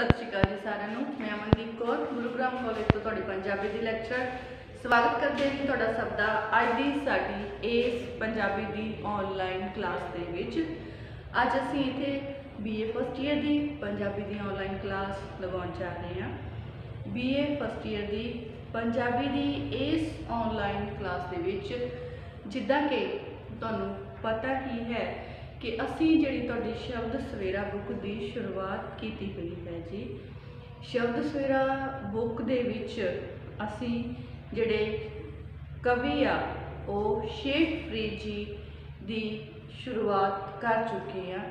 सत श्री अकाल जी सारिਆਂ ਨੂੰ। मैं अमनदीप कौर गुरुग्राम कॉलेज तो ਤੁਹਾਡੀ पंजाबी ਦੀ ਲੈਕਚਰ स्वागत करते हैं ਤੁਹਾਡਾ ਸਭ ਦਾ ਅੱਜ ਦੀ ਸਾਡੀ ਇਸ ਪੰਜਾਬੀ ਦੀ ਆਨਲਾਈਨ ਕਲਾਸ ਦੇ ਵਿੱਚ। ਅੱਜ ਅਸੀਂ ਇੱਥੇ BA ਫਸਟ ਈਅਰ ਦੀ ਪੰਜਾਬੀ ਦੀ ਆਨਲਾਈਨ ਕਲਾਸ ਲਗਾਉਣ ਜਾ ਰਹੇ ਹਾਂ। BA ਫਸਟ ਈਅਰ ਦੀ ਪੰਜਾਬੀ ਦੀ ਇਸ ਆਨਲਾਈਨ ਕਲਾਸ ਦੇ ਵਿੱਚ ਜਿੱਦਾਂ ਕਿ ਤੁਹਾਨੂੰ ਪਤਾ ही है कि असी जिहड़ी तुहाडी शब्द सवेरा बुक की शुरुआत की हुई है जी। शब्द सवेरा बुक दे विच असी जिहड़े कवि आ वो शेखफरीद जी की शुरुआत कर चुके हैं।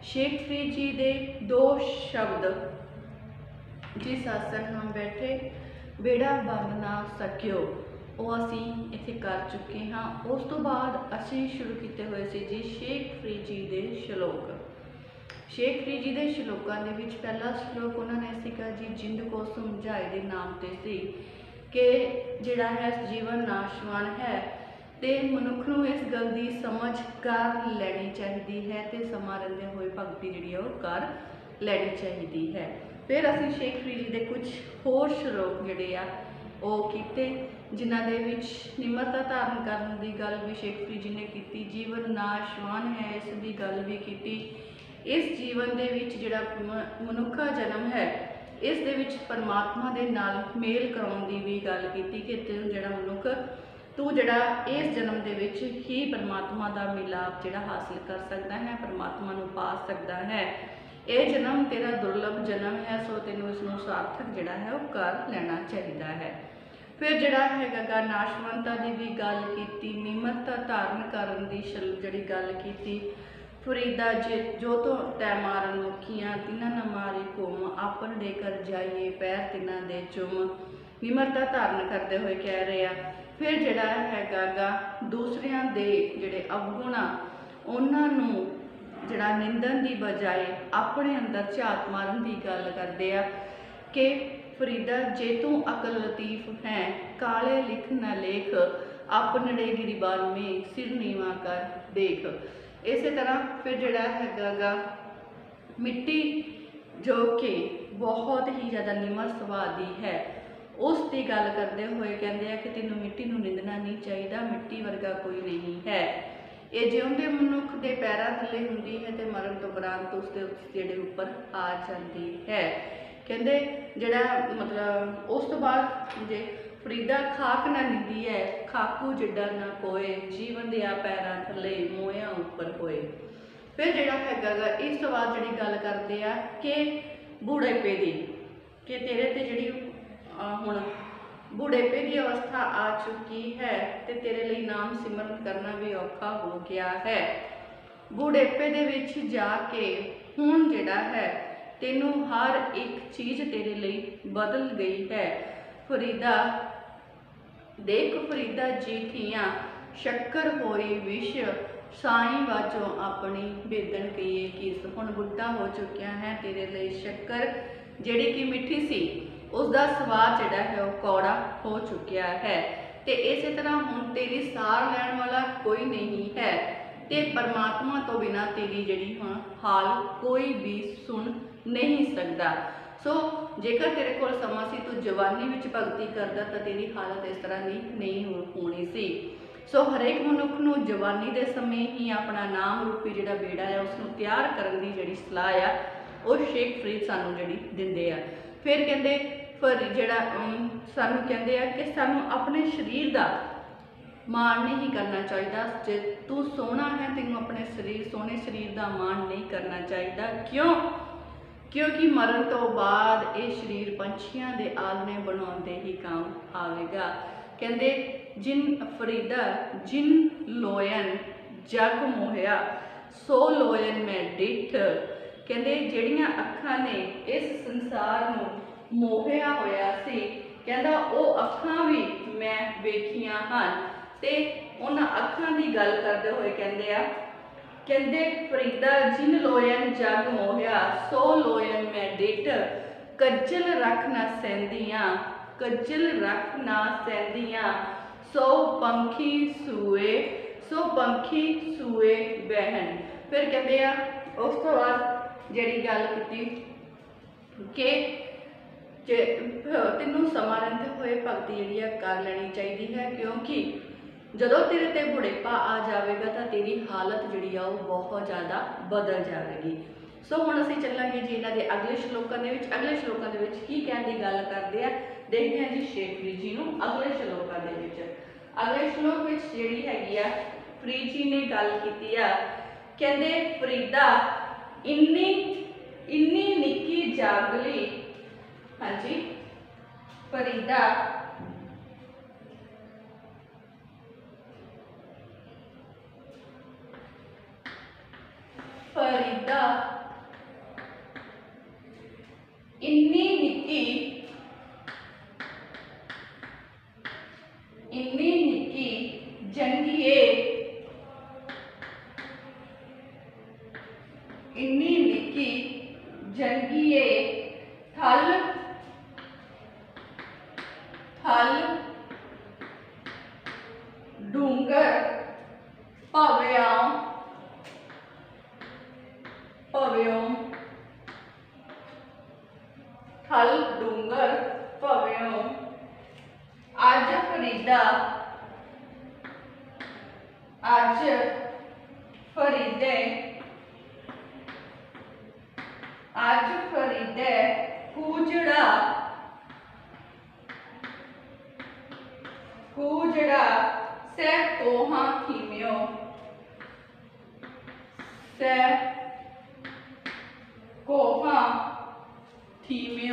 शेखफरीद जी के दो शब्द जिस आसन हम बैठे बेड़ा बंद ना सकियो वो असी इत्थे कर चुके हाँ। उस तो बाद असी शुरू किए हुए से जी शेखफरीद जी के श्लोक। शेखफरीद जी के श्लोकों के विच पहला श्लोक उन्होंने सीगा जी जिंद को समझाए के नाम ते सी कि जिहड़ा है जीवन नाशवान है तो मनुख नूं इस गल की समझ कर लैनी चाहिए है तो समा रहिंदे होए भगती जिहड़ी है कर लैनी चाहिए है। फिर असी शेखफरीद जी के कुछ होर श्लोक जिहड़े आ वो कीते जिन्हां दे विच निमरता धारण करन दी गल भी शेखफरीद जी ने की। जीवन नाशवान है इस दी गल भी की। इस जीवन दे विच जिहड़ा मनुखा जन्म है इस दे विच परमात्मा दे नाल मेल कराउण दी भी गल की कि तैनूं जिहड़ा मनुख तू जिहड़ा इस जन्म दे विच ही परमात्मा दा मिलाप जिहड़ा हासिल कर सकदा है, परमात्मा नूं पा सकदा है। ये जन्म तेरा दुर्लभ जन्म है सो तैनूं इसनूं सार्थक जिहड़ा है वो कर लेना चाहिए है। फिर जिहड़ा हैगा नाशवंता की भी गल की, निमरता धारण करन दी जिहड़ी गल की। फरीदा जो तो तै मारन मुखियां तिन्हां न मारी घुम आपन लेकर जाइए पैर तिन्हां दे चुम। निमरता धारण करते हुए कह रहे हैं। फिर जिहड़ा हैगा दूसरियां दे जिहड़े अवगुण उन्हां नूं जिहड़ा निंदन की बजाय अपने अंदर झात मारन की गल करते हैं कि फरीदा जे तू अकल लतीफ है काले लिख न लेख अपने गिरीबान में सिर नीवा कर देख। इस तरह फिर जिहड़ा हैगा मिट्टी जो कि बहुत ही ज़्यादा निमर सुभाअ दी है उसकी गल करते हुए कहते हैं कि तेनों मिट्टी नूं निंदना नहीं चाहिए, मिट्टी वर्गा कोई नहीं है। ये जिउंदे मनुख के पैरों थले हुंदी है तो मरण तो उपरंत उसके जिहड़े उपर आ जाती है। कहते जिहड़ा मतलब उस तो बाद जे फरीदा खाक ना निंदी है खाकू जिड्डा ना कोए जीवन दिया पैरां थले मोया उपर होए। फिर जिहड़ा हैगा इस तो बाद जिहड़ी गल करते हैं कि बूढ़ेपे दी कि तेरे ते जिहड़ी हुण बूढ़ेपे की अवस्था आ चुकी है तो तेरे लिए नाम सिमरन करना भी औखा हो गया है। बूढ़ेपे दे विच जाके हुण जिहड़ा है तेनों हर एक चीज़ तेरे लिए बदल गई है। फरीदा देख फरीदा जी थियां शक्कर होई विश साई वाजों अपनी बेदन कहिए किस। हुण बुढ़ा हो चुकिया है तेरे लिए शक्कर जिहड़ी कि मिठी सी उसका स्वाद जिहड़ा है वह कौड़ा हो चुकिया है। तो इस तरह हुण तेरी सार लैण वाला कोई नहीं है ते परमात्मा तो बिना तेरी जिहड़ी हुण हाल कोई भी सुन नहीं सकता। सो जेकर तेरे कोल समा सी तू जवानी विच भगती करदा तो तेरी हालत इस तरह की नहीं होनी सी। सो हरेक मनुख नूं जवानी के समय ही अपना नाम रूपी जिहड़ा बेड़ा है उसनूं तैयार करन दी जिहड़ी सलाह आ वो शेखफरीद सानूं जिहड़ी दिंदे आ। फिर कहंदे पर जिहड़ा सानूं कहंदे आ कि सानूं अपने शरीर का मान नहीं करना चाहिए। जे तू सोहना है तेनों अपने सोहने शरीर का मान नहीं करना चाहिए। क्यों? क्योंकि मरण तो बाद ये शरीर पंछियां दे आलने बनाउंदे ही काम आवेगा। कहंदे जिन फरीदा जिन लोयन जग मोहिया सो लोयन मैं डिठ। कहंदे जिहड़ियां अखां ने इस संसार नूं मोहिया होया सी कहंदा वो अखां भी मैं वेखियां हन। ते उन्हां अखां की गल करते हुए कहंदे आ कहंदे फरीदा जिन लोयन जग मोहिया सो लोयन मैं डिठ। कज्जल रख ना सैंदियां कज्जल रख ना सैंदियां सो पंखी सूए बहन। फिर कहते हैं उस तो बाद जिहड़ी गल की कि ਤੈਨੂੰ ਸਮਾਂ ਰਹਿੰਦੇ ਹੋਏ ਭਗਤੀ ਜਿਹੜੀ ਆ ਕਰ ਲੈਣੀ ਚਾਹੀਦੀ ਹੈ, ਕਿਉਂਕਿ ਜਦੋਂ ਤੇਰੇ ਤੇ ਬੁਢੇਪਾ ਆ ਜਾਵੇਗਾ ਤਾਂ ਤੇਰੀ ਹਾਲਤ ਜਿਹੜੀ ਆ ਉਹ ਬਹੁਤ ਜ਼ਿਆਦਾ ਬਦਲ ਜਾਵੇਗੀ। ਸੋ ਹੁਣ ਅਸੀਂ ਚੱਲਾਂਗੇ ਜੀ ਇਹਨਾਂ ਦੇ ਅਗਲੇ ਸ਼ਲੋਕਾਂ ਦੇ ਵਿੱਚ। ਅਗਲੇ ਸ਼ਲੋਕਾਂ ਦੇ ਵਿੱਚ ਕੀ ਕਹਿਣ ਦੀ ਗੱਲ ਕਰਦੇ ਆ, ਦੇਖਦੇ ਹਾਂ ਜੀ ਸ਼ੇਖ ਫਰੀਦ ਜੀ ਨੂੰ ਅਗਲੇ ਸ਼ਲੋਕਾਂ ਦੇ ਵਿੱਚ। ਅਗਲੇ ਸ਼ਲੋਕ ਵਿੱਚ ਜਿਹੜੀ ਹੈਗੀ ਆ ਫਰੀਦ ਜੀ ਨੇ ਗੱਲ ਕੀਤੀ ਆ, ਕਹਿੰਦੇ ਫਰੀਦਾ ਇੰਨੀ ਨਿੱਕੀ ਜਾਗਲੀ, ਹਾਂਜੀ ਫਰੀਦਾ ਇੰਨੀ ਨਿੱਕੀ ਜੰਗੀਏ, ਇੰਨੀ ਨਿੱਕੀ ਜੰਗੀਏ ਥਲ ਡੂੰਗਰ ਭਵਿਓਂ ਥਲ ਡੂੰਗਰ ਭਵਿਓਂ ਅੱਜ ਫਰੀਦੇ ਕੂਜੜਾ ਸਹਿ ਕੋਹਾਂ ਥੀਮਿਓ,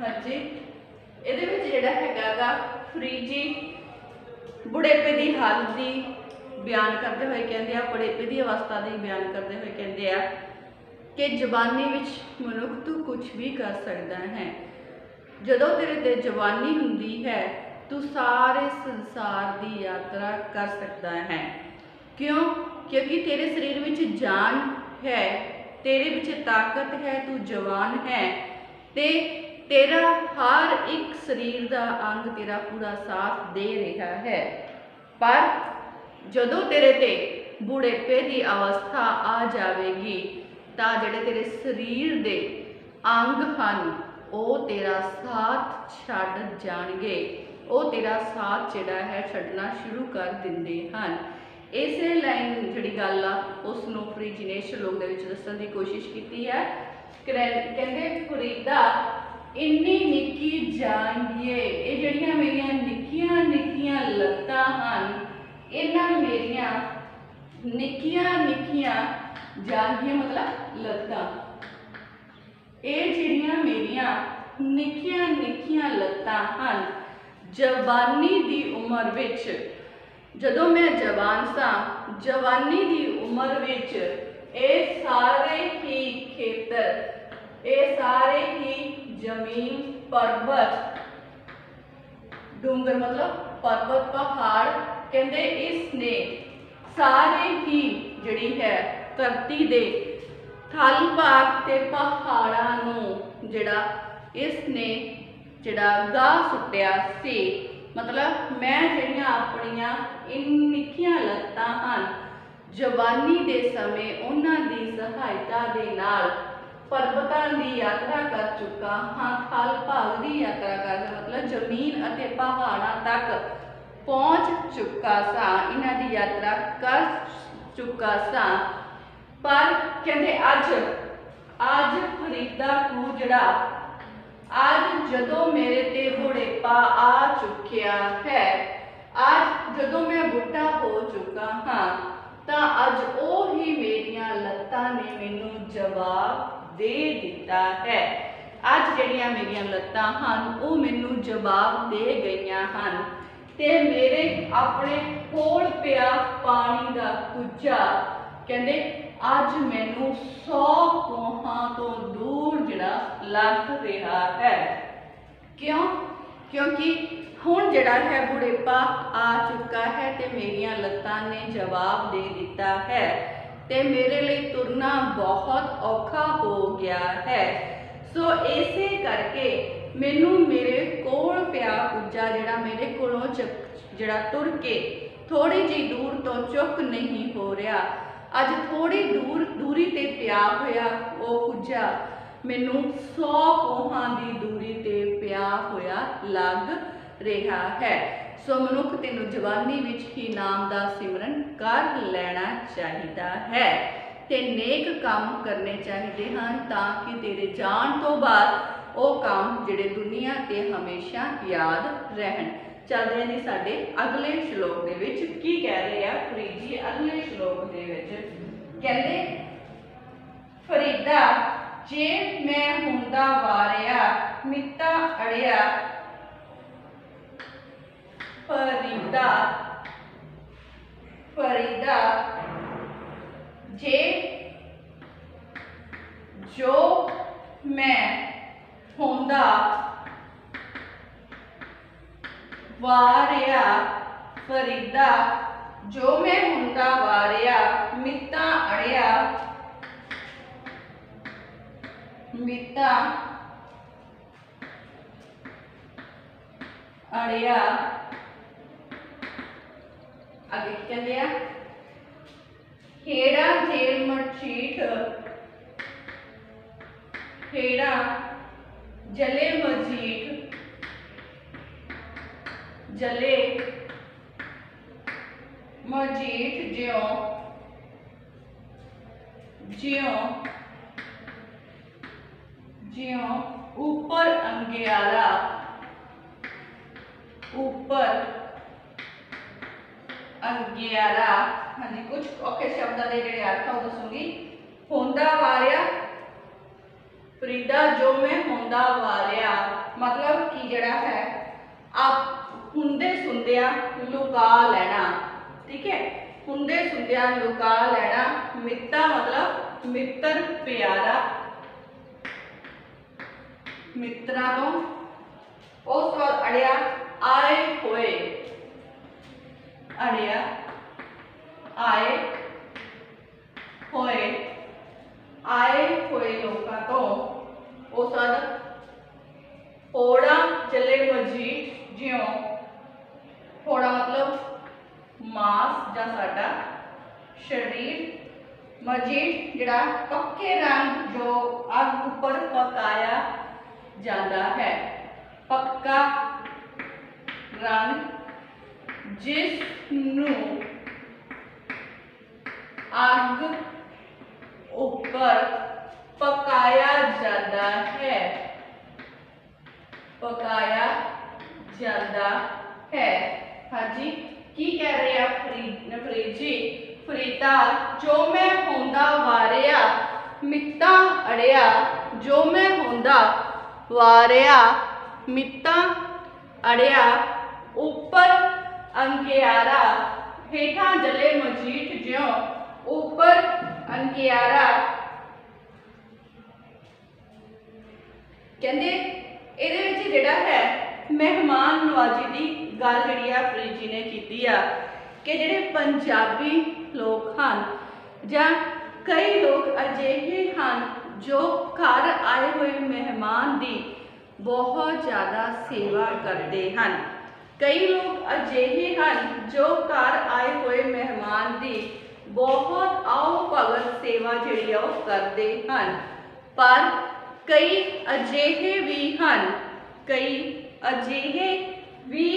ਹਾਂਜੀ ਇਹਦੇ ਵਿੱਚ ਜਿਹੜਾ ਹੈਗਾ ਫਰੀਦ ਜੀ ਬੁਢੇਪੇ ਦੀ ਹਾਲਤ ਦੀ ਬਿਆਨ ਕਰਦੇ ਹੋਏ ਕਹਿੰਦੇ ਆ, ਬੁਢੇਪੇ ਦੀ ਅਵਸਥਾ ਦੀ ਬਿਆਨ ਕਰਦੇ ਹੋਏ ਕਹਿੰਦੇ ਆ ਕਿ ਜਵਾਨੀ ਵਿੱਚ ਮਨੁੱਖ ਤੂੰ ਕੁਝ ਵੀ ਕਰ ਸਕਦਾ ਹੈ। ਜਦੋਂ ਤੇਰੇ ਤੇ ਜਵਾਨੀ ਹੁੰਦੀ ਹੈ ਤੂੰ ਸਾਰੇ ਸੰਸਾਰ ਦੀ ਯਾਤਰਾ ਕਰ ਸਕਦਾ ਹੈ। ਕਿਉਂਕਿ ਤੇਰੇ ਸਰੀਰ ਵਿੱਚ ਜਾਨ ਹੈ, ਤੇਰੇ ਵਿੱਚ ਤਾਕਤ ਹੈ, ਤੂੰ ਜਵਾਨ ਹੈ ਤੇ तेरा हर एक शरीर का अंग तेरा पूरा साथ दे रहा है। पर जदों तेरे ते बुढ़ेपे की अवस्था आ जाएगी तो जिहड़े तेरे शरीर के अंग हैं वो तेरा साथ छड्ड जाणगे, वो तेरा साथ जिहड़ा है छड्डना शुरू कर दिंदे हैं। इसे लाइन जिहड़ी गल आ उसनूं फरीद जी ने श्लोक दे विच दस्सण दी कोशिश की है। कहंदे फरीदा इन्नी निक्की जांघिए, ये जड़ियां मेरियां निक्कियां निक्कियां लत्तां हन, इन्हां मेरियां निक्कियां निक्कियां जांघियां मतलब लत्तां, ये जड़ियां मेरियां निक्कियां निक्कियां लत्तां हन। जवानी दी उमर विच, जदों मैं जवान सां, जवानी दी उमर विच ये सारे ही खेतर, ये सारे ही जमीन पर्वत, डूंगर मतलब पर्वत पहाड़, कहते इसने सारे ही जिहड़ी है धरती दे थल भाग ते पहाड़ां नूं जिहड़ा इसने जिहड़ा गाह सुट्टिया सी। मतलब मैं जिहड़ियां अपनियां इन निक्कियां लत्तां हन जवानी दे समय उन्हां दी सहायता दे नाल पर्वतां की यात्रा कर चुका हाँ, थल भाग की यात्रा कर मतलब जमीन अते पहाड़ां तक पहुँच चुका सा, इन्हां दी यात्रा कर चुका सा। पर कहते अज फरीदा कूजड़ा, अज जदों मेरे ते बुढ़ेपा आ चुकिया है, अज जदों मैं बुढ़ा हो चुका हाँ तो अज ओ ही मेरियां लत्तां ने मैनू जवाब दे दिता है। अज जड़ियां मेरियां लत्तां हन वो मैनू जवाब दे गईयां हन ते मेरे अपने कोल पिया पानी का कुज्जा कहंदे अज मैनू 100 कोहां तो दूर जिहड़ा लग रहा है। क्योंकि हुण जिहड़ा है बुढ़ेपा आ चुका है ते मेरियां लत्तां ने जवाब दे दिता है ते मेरे लिए तुरना बहुत औखा हो गया है। सो इसे करके मैनू मेरे कोल पिया कुज्जा जिहड़ा मेरे कोलों जिहड़ा तुर के थोड़ी जी दूर तो चुक नहीं हो रहा, अज थोड़ी दूरी ते पिया होया ओ कुजा, मैनू 100 कोहां दी दूरी ते पिया होया लग रहा है। सो मनुख तेनू जवानी विच ही नाम दा सिमरन कर लेना चाहिदा है ते नेक काम करने चाहिए हैं ताकि तेरे जान तो बाद वो काम जिहड़े दुनिया ते हमेशा याद रहन। चलदे हैं जी साडे अगले श्लोक दे विच की कह रहे हैं फरीद जी। अगले श्लोक दे विच कहंदे फरीदा जे मैं हुंदा वारिया मित्ता अड़िया, फरीदा फरीदा जे जो मैं हुंदा वारिया, फरीदा जो मैं हुंदा वारिया मित्ता अड़िया, मित्ता अड़िया। आगे क्या लिया, हेड़ा जेल मचीठ, हेड़ा जले मजीठ, जले मजीठ ज्यों ज्यों ज्यों ऊपर अंगियारा, ऊपर अंगियारा। हाँ जी, कुछ औखे शब्दां दे जिहड़े अर्थ हो दसूंगी। हुंदा वारिया फरीदा जो मैं हुंदा वारिया मतलब कि जिहड़ा है आप हुंदे सुंदिया लुका लेना, ठीक है, हुंदे सुंदिया लुका लेना। मित्ता मतलब मित्र प्यारा, मित्रा तो उस बाद अड़िया आए हुए, अड़िया आए हुए, आए हुए लोगों तो उस बाद होड़ा जले मजीठ ज्यों, होड़ा मतलब मांस या साडा शरीर, मजीठ जिहड़ा पक्के रंग जो अग उपर पकाया जाता है, पक्का रंग जिसनू अग ऊपर पकाया जाता है, पकाया जाता है। हाँ जी, की कह रहे हैं फरीद जी, फरीदा जो मैं हुंदा वारिया मित्ता अड़िया, जो मैं हुंदा वारिया मित्ता अड़िया ऊपर अंगियारा, हेठा जले मजीठ ज्यों ऊपर अंगियारा। कहंदे इहदे विच जिहड़ा है मेहमान नवाजी की गल जिहड़ी आ फरीद जी ने कीती आ कि जिहड़े पंजाबी लोग हैं जां कई लोग अजिहे हैं जो घर आए हुए मेहमान की बहुत ज़्यादा सेवा करते हैं। कई लोग अजिहे हैं जो घर आए हुए मेहमान की बहुत आओ भगत सेवा जिहड़ी आ ओह करते हैं, पर कई अजिहे भी हैं, कई अजिहे भी।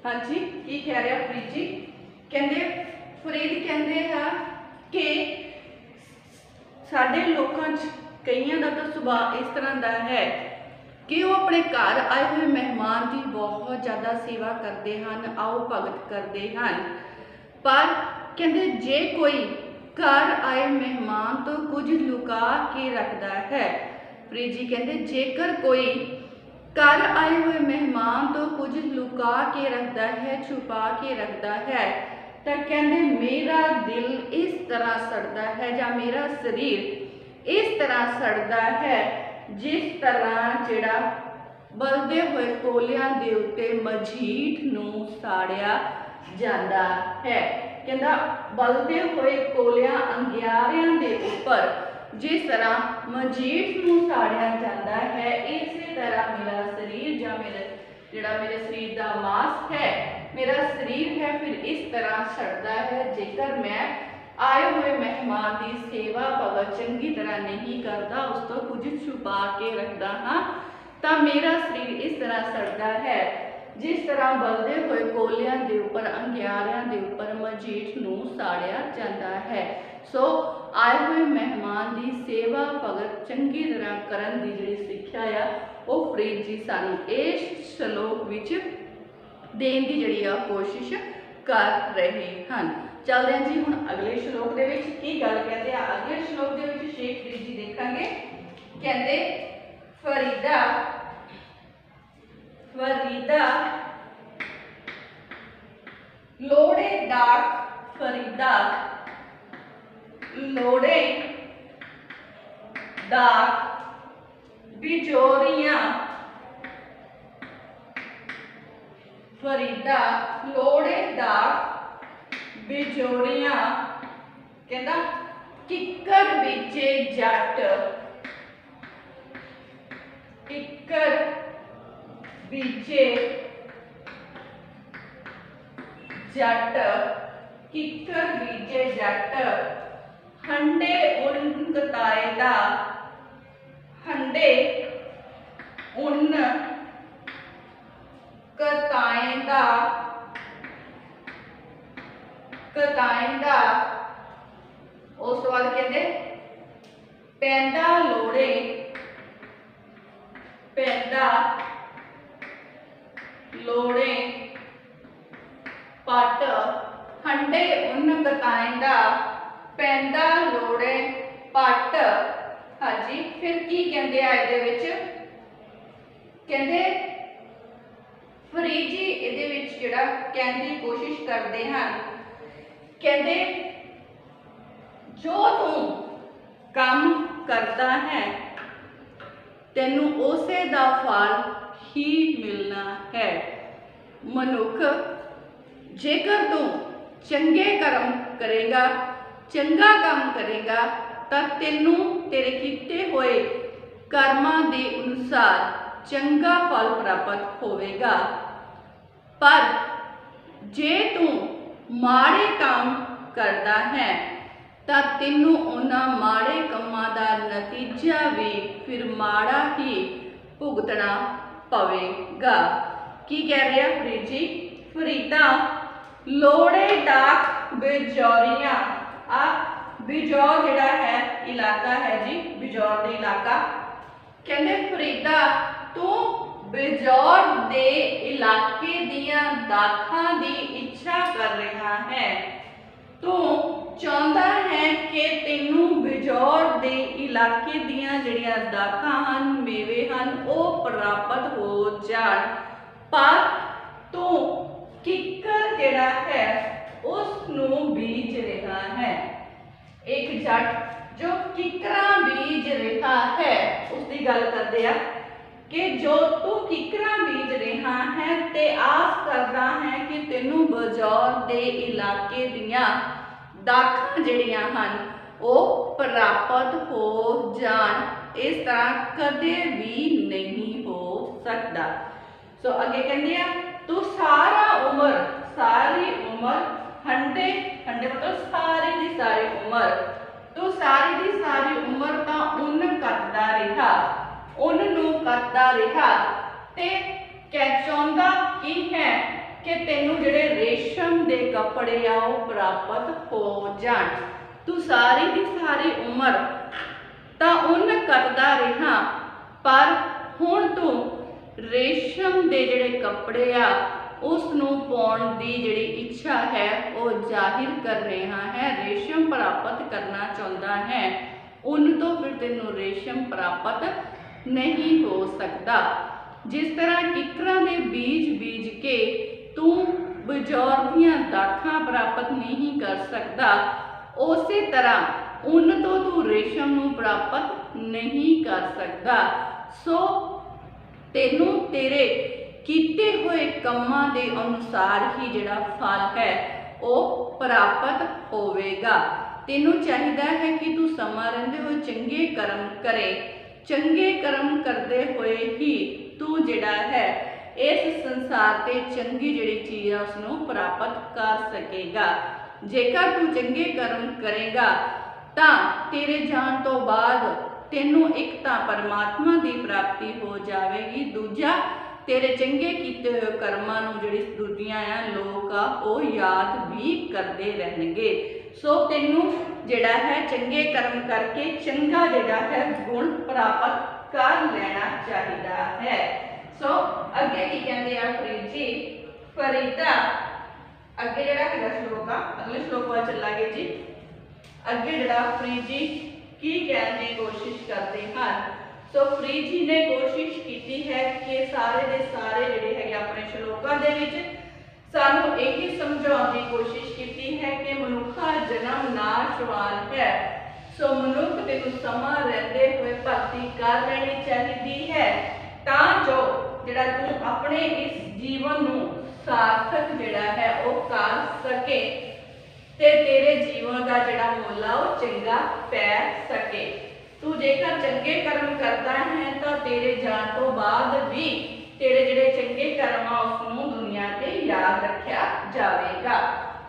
हाँ जी, की कह रहे हैं फरीद जी, कहते फरीद कहते हैं कि साडे लोकां च कईयां दा तो सुभाव इस तरह का है कि वो अपने घर आए हुए मेहमान की बहुत ज़्यादा सेवा करते हैं, आओ भगत करते हैं, पर कहते जे कोई घर आए मेहमान तो कुछ लुका के रखता है। फरीद जी कहते जेकर कोई घर आए हुए मेहमान तो कुछ लुका के रखता है, छुपा के रखता है, तो कहते मेरा दिल इस तरह सड़ता है या मेरा शरीर इस तरह सड़ता है जिस तरह जिहड़ा बलदे हुए कोलियां दे उत्ते मजीठ नूं साड़िया जाता है। कहता बलदे हुए कोलियां अंगियारियां दे उपर जिस तरह मजीठ नूं साड़िया जाता है, इस तरह मेरा शरीर या मेरे शरीर का मांस है मेरा शरीर है फिर इस तरह सड़ता है जेकर मैं आए हुए मेहमान की सेवा भगत चंगी तरह नहीं करता, उस तो कुछ छुपा के रखता हाँ तो मेरा शरीर इस तरह सड़ता है जिस तरह बलदे हुए कोलियां के उपर अंगियारियां के उपर मजीठ नूं साड़िया जाता है। सो आए हुए मेहमान की सेवा भगत चंगी तरह करन दी जिहड़ी सिक्ख्या आ वो फरीद जी सानू इस श्लोक विच देण दी जिहड़ी आ कोशिश कर रहे हैं। चलते हैं जी हुण अगले श्लोक दे विच की गल कहते हैं। अगले श्लोक दे विच शेख फरीद जी देखांगे, कहते फरीदा फरीदा लोड़े डाक फरीदा लोड़े डाक बिजोरियां फरीदा लोड़े डाक बिजोरियां कहता किकर बीजे जट किकर बीजे जट किकर बीजे जट हंडे उन कताए दा हंडे उन कताएंदा कताएंदा उस बाद कहते पैंदा लोड़े पैंदा लोड़े पट हंडे उन कताएंदा पैंदा लोड़े पट। हाँ जी फिर की कहते हैं इहदे विच कहते फरीद जी इहदे विच जिहड़ा कहण दी कोशिश करते हैं, कहते जो तू काम करता है तेनू उसे दा फल ही मिलना है। मनुख जेकर तू चंगे कर्म करेगा चंगा काम करेगा तो तेनू तेरे कीते हुए कर्मां दे अनुसार चंगा फल प्राप्त होवेगा, पर जे तू माड़े काम करता है तो तेनू उन्हां माड़े कामां दा नतीजा भी फिर माड़ा ही भुगतना पवेगा। की कह रहे हैं फरीद जी, फरीदा लोड़े डाक बिजौरियां आ बिजौर जिहड़ा है इलाका है जी बिजौर का इलाका, कहते फरीदा तू बिजौर दे इलाके दियां दाखां दी इच्छा कर रहा है, तू चाहता है कि तेनू बिजौर दे इलाके दियां जिहड़ियां दाखां हन मेवे हन वो प्राप्त हो जाण, पर तू किकर जिहड़ा है उसनू बीज रहा है। एक जट जो किकरा बीज रहा है उसकी गल करते हैं कि जो तू किकरा बीज रहा है ते आस करता है कि तेनू बजौर दे इलाके दियां दाखां जिहड़ियां हन वो प्राप्त हो जाण, इस तरह कदे भी नहीं हो सकता। सो अगे कहते हैं तू सारी उम्र हंडे हंडे मतलब सारी दी सारी उम्र तू सारी दी सारी उम्र तो उन करता रहा उन नू करता रहा ते कह चाहता की है कि तेनू जिहड़े रेशम दे कपड़े आ वो प्राप्त हो जाण। तू सारी दी सारी उम्र तो उन करता रहा पर हुण तू रेशम दे जिहड़े कपड़े आ उसनू पाउण दी जिहड़ी इच्छा है वो जाहिर कर रहा है, रेशम प्राप्त करना चाहता है, उन तो फिर तेनू रेशम प्राप्त नहीं हो सकता। जिस तरह किकरा दे बीज बीज के तू बिजौर दियां दाखां प्राप्त नहीं कर सकता, उसी तरह उन तो तू रेशम नू प्राप्त नहीं कर सकता। सो तेनू तेरे कीते हुए कामां दे अनुसार ही जिहड़ा फल है वो प्राप्त होवेगा। तेनू चाहिदा है कि तू समा रहिंदे होए चंगे कर्म करे, चंगे कर्म करते हुए ही तू जिहड़ा है इस संसार ते चंगी जिहड़ी चीज़ है उसनूं प्राप्त कर सकेगा। जेकर तू चंगे कर्म करेगा तां तेरे जाण तो बाद तेनों एक तां परमात्मा की प्राप्ति हो जाएगी, दूजा तेरे चंगे किए हुए कर्मां नूं जिहड़ी दुनिया आ लोग आ वो याद भी करते रहणगे। सो तेनों जिहड़ा है चंगे कर्म करके चंगा जिहड़ा है गुण प्राप्त कर लेना चाहिदा है। सो अगे की कहते हैं फरीद जी, फरीदा अगे जिहड़ा है श्लोक आ अगले श्लोक वाल चलांगे जी। अगे जिहड़ा फरीद जी की कहने की कोशिश करते हैं। सो फरीद जी ने कोशिश की है कि सारे दे सारे जिहड़े है अपने श्लोकां दे विच सानू यही समझाउण की कोशिश की है कि मनुखा जन्म नाशवान है। सो मनुख तेनू समा रहते हुए भक्ति कर लेनी चाहिए है तां जो जिहड़ा तू अपने इस जीवन नू सार्थक जिहड़ा है वो कर सके ते तेरे जीवन का जिहड़ा मुल आ वो चंगा पै सके। तू जेकर चंगे कर्म करता है तो तेरे जान तो बाद भी तेरे जिहड़े चंगे कर्म आ उसनूं दुनिया ते याद रखिया जाएगा।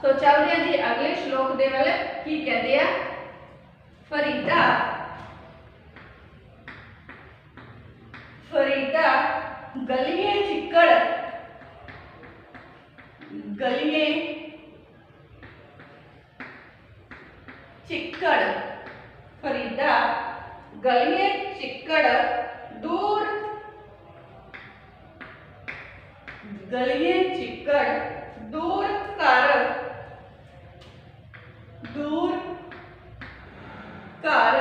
सो चलते हैं जी अगले श्लोक दे वाले की कहते हैं। फरीदा फरीदा गलिए चिक्कड़ गलिए चिक्कड़ फरीदा गलिए चिक्कड़ दूर गलिए चिक्कड़ दूर कर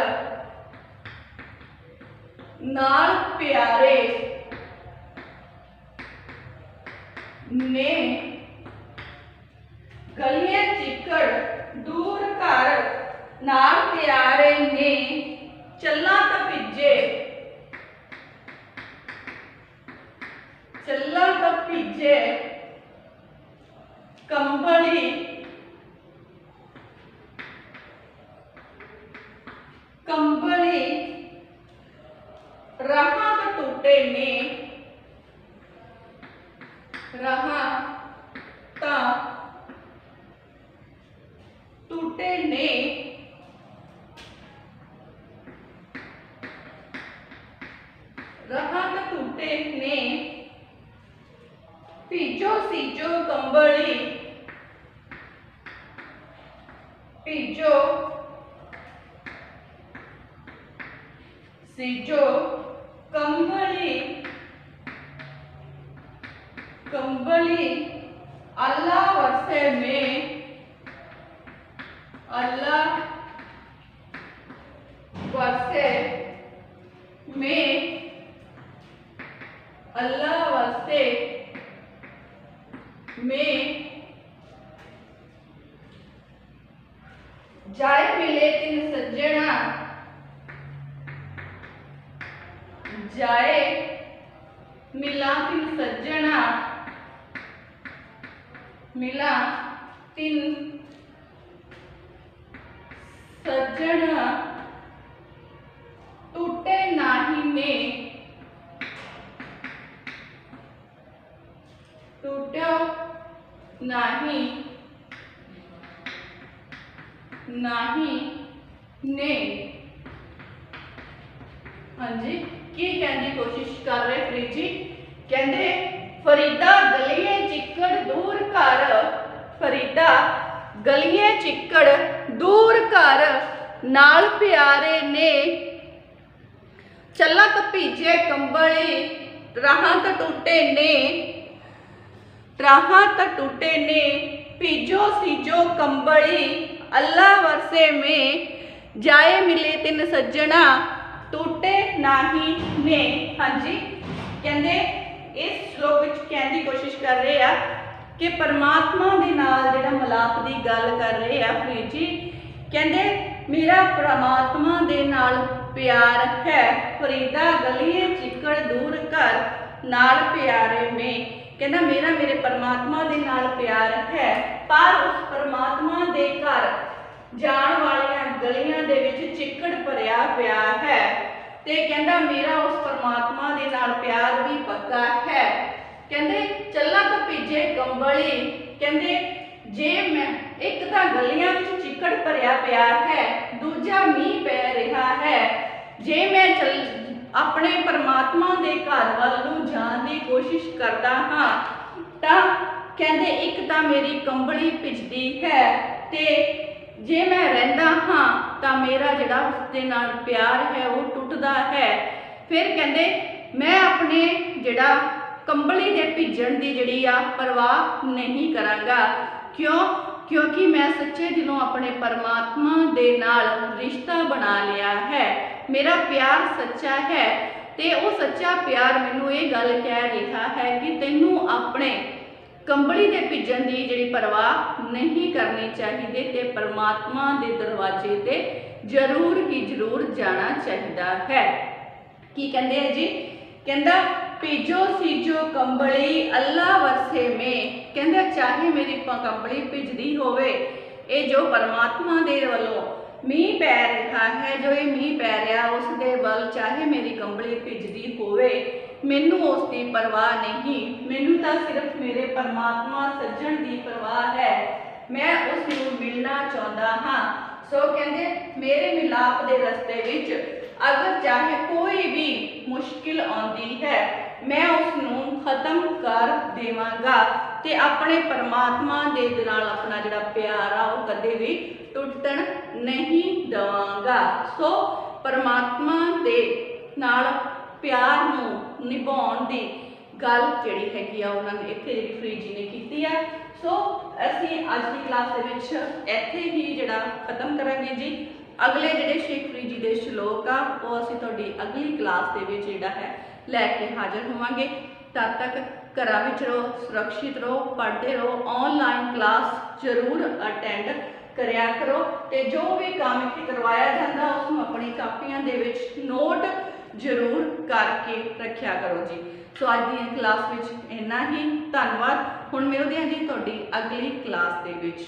नाल प्यारे ने गलिए चिक्कड़ दूर कर नाल प्यारे ने चला तपीजे कंबली रहा टूटे ने रहा ता टूटे ने रहा टूटे ने पीजो सीजो कंबली पीजो सीजो कंबली अल्लाह वर्षे में अल्लाह वर्षे में जाए मिले तिन सज्जना जाए मिला तिन सज्जना मिला तिन सज्जना टूटे नाही ने टूटो नाही ने। हाँ जी की कहने की कोशिश कर रहे फरीद जी। कहते फरीदा गलिए चिक्कड़ दूर कर फरीदा गलिए चिक्कड़ दूर कर नाल प्यारे ने चला तपीजे कंबली राहां टूटे ने पीजो सीजो कंबली अल्लाह वर्षे में जाए मिले तिन सज्जना टूटे नाही ने। हाँ जी कहते इस श्लोक विच कहने की कोशिश कर रहे हैं कि परमात्मा दे नाल जिहड़ा मिलाप की गल कर रहे हैं फरीद जी। कहते मेरा परमात्मा दे नाल प्यार है फरीदा गलिए चिक्कड़ दूर कर नाल प्यारे में। कहना मेरा मेरे परमात्मा दे नाल प्यार है पर उस परमात्मा दे घर जाण वालियां गलियां दे विच चिक्कड़ भरिया पिया है ते कहना मेरा उस परमात्मा दे नाल प्यार भी पक्का है ਕਹਿੰਦੇ ਚੱਲਾਂ ਤਾਂ ਭੀਜੇ ਕੰਬਲੀ, ਕਹਿੰਦੇ ਜੇ ਮੈਂ ਇੱਕ ਤਾਂ ਗਲੀਆਂ ਵਿੱਚ ਚਿੱਕੜ ਭਰਿਆ ਪਿਆ ਹੈ, ਦੂਜਾ ਮੀਂਹ ਪੈ ਰਿਹਾ ਹੈ। ਜੇ ਮੈਂ ਆਪਣੇ ਪਰਮਾਤਮਾ ਦੇ ਘਰ ਵੱਲ ਨੂੰ ਜਾਣ ਦੀ ਕੋਸ਼ਿਸ਼ ਕਰਦਾ ਹਾਂ ਤਾਂ ਕਹਿੰਦੇ ਇੱਕ ਤਾਂ ਮੇਰੀ ਕੰਬਲੀ ਭਿੱਜਦੀ ਹੈ ਤੇ ਜੇ ਮੈਂ ਰਹਿੰਦਾ ਹਾਂ ਤਾਂ ਮੇਰਾ ਜਿਹੜਾ ਉਸਦੇ ਨਾਲ ਪਿਆਰ ਹੈ ਉਹ ਟੁੱਟਦਾ ਹੈ। ਫਿਰ ਕਹਿੰਦੇ ਮੈਂ ਆਪਣੇ ਜਿਹੜਾ ਕੰਬਲੀ ਦੇ ਭਿੱਜਣ ਦੀ ਜਿਹੜੀ ਆ ਪਰਵਾਹ ਨਹੀਂ ਕਰਾਂਗਾ। ਕਿਉਂਕਿ ਮੈਂ ਸੱਚੇ ਦਿਲੋਂ ਆਪਣੇ ਪਰਮਾਤਮਾ ਦੇ ਨਾਲ ਰਿਸ਼ਤਾ ਬਣਾ ਲਿਆ ਹੈ। ਮੇਰਾ ਪਿਆਰ ਸੱਚਾ ਹੈ ਤੇ ਉਹ ਸੱਚਾ ਪਿਆਰ ਮੈਨੂੰ ਇਹ ਗੱਲ ਕਹਿ ਰਿਹਾ ਹੈ ਕਿ ਤੈਨੂੰ ਆਪਣੇ ਕੰਬਲੀ ਦੇ ਭਿੱਜਣ ਦੀ ਜਿਹੜੀ ਪਰਵਾਹ ਨਹੀਂ ਕਰਨੀ ਚਾਹੀਦੀ ਤੇ ਪਰਮਾਤਮਾ ਦੇ ਦਰਵਾਜ਼ੇ ਤੇ ਜ਼ਰੂਰ ਹੀ ਜ਼ਰੂਰ ਜਾਣਾ ਚਾਹੀਦਾ ਹੈ। ਕੀ ਕਹਿੰਦੇ ਹੈ ਜੀ, ਕਹਿੰਦਾ ਭੀਜੋ ਸੀਜੋ ਕੰਬਲੀ ਅੱਲਾ ਵਰਸੇ ਮੇ, ਕਹਿੰਦਾ ਚਾਹੇ ਮੇਰੀ ਕੰਬਲੀ ਭਿੱਜਦੀ ਹੋਵੇ, ਇਹ ਜੋ ਪਰਮਾਤਮਾ ਦੇ ਵੱਲੋਂ ਮੀਂਹ ਪੈ ਰਿਹਾ ਹੈ, ਜੋ ਇਹ ਮੀਂਹ ਪੈ ਰਿਹਾ ਉਸ ਦੇ ਵੱਲ ਚਾਹੇ ਮੇਰੀ ਕੰਬਲੀ ਭਿੱਜਦੀ ਹੋਵੇ, ਮੈਨੂੰ ਉਸ ਦੀ ਪਰਵਾਹ ਨਹੀਂ। ਮੈਨੂੰ ਤਾਂ ਸਿਰਫ ਮੇਰੇ ਪਰਮਾਤਮਾ ਸੱਜਣ ਦੀ ਪਰਵਾਹ ਹੈ। ਮੈਂ ਉਸ ਨੂੰ ਮਿਲਣਾ ਚਾਹੁੰਦਾ ਹਾਂ। ਸੋ ਕਹਿੰਦੇ ਮੇਰੇ ਮਿਲਾਪ ਦੇ ਰਸਤੇ ਵਿੱਚ ਅਗਰ ਚਾਹੇ ਕੋਈ ਵੀ ਮੁਸ਼ਕਿਲ ਆਉਂਦੀ ਹੈ ਮੈਂ ਉਸ ਨੂੰ ਖਤਮ ਕਰ ਦੇਵਾਂਗਾ ਤੇ ਆਪਣੇ ਪਰਮਾਤਮਾ ਦੇ ਨਾਲ ਆਪਣਾ ਜਿਹੜਾ ਪਿਆਰ ਆ ਉਹ ਕਦੇ ਵੀ ਟੁੱਟਣ ਨਹੀਂ ਦੇਵਾਂਗਾ। ਸੋ ਪਰਮਾਤਮਾ ਦੇ ਨਾਲ ਪਿਆਰ ਨੂੰ ਨਿਭਾਉਣ ਦੀ ਗੱਲ ਜਿਹੜੀ ਹੈਗੀ ਆ ਉਹਨਾਂ ਨੇ ਇੱਥੇ ਜਿਹੜੀ ਫਰੀਦ ਜੀ ਨੇ ਕੀਤੀ ਆ। ਸੋ ਅਸੀਂ ਅੱਜ ਦੀ ਕਲਾਸ ਦੇ ਵਿੱਚ ਇੱਥੇ ਹੀ ਜਿਹੜਾ ਖਤਮ ਕਰਾਂਗੇ ਜੀ। ਅਗਲੇ ਜਿਹੜੇ ਸ਼ੇਖ ਫਰੀਦ ਜੀ ਦੇ ਸ਼ਲੋਕ ਆ ਉਹ ਅਸੀਂ ਤੁਹਾਡੀ ਅਗਲੀ ਕਲਾਸ ਦੇ ਵਿੱਚ ਜਿਹੜਾ ਹੈ ਲੈ ਕੇ ਹਾਜ਼ਰ ਹੋਵਾਂਗੇ। ਤਦ ਤੱਕ ਘਰਾਂ ਵਿੱਚ ਰਹੋ, ਸੁਰੱਖਿਅਤ ਰਹੋ, ਪੜ੍ਹਦੇ ਰਹੋ, ਆਨਲਾਈਨ ਕਲਾਸ ਜ਼ਰੂਰ ਅਟੈਂਡ ਕਰਿਆ ਕਰੋ ਤੇ ਜੋ ਵੀ ਕੰਮ ਇੱਥੇ ਕਰਵਾਇਆ ਜਾਂਦਾ ਉਸ ਨੂੰ ਆਪਣੀ ਕਾਪੀਆਂ ਦੇ ਵਿੱਚ ਨੋਟ ਜ਼ਰੂਰ ਕਰਕੇ ਰੱਖਿਆ ਕਰੋ ਜੀ। ਸੋ ਅੱਜ ਦੀ ਕਲਾਸ ਵਿੱਚ ਇੰਨਾ ਹੀ। ਧੰਨਵਾਦ। ਹੁਣ ਮਿਲਦੇ ਹਾਂ ਜੀ ਤੁਹਾਡੀ ਅਗਲੀ ਕਲਾਸ ਦੇ ਵਿੱਚ।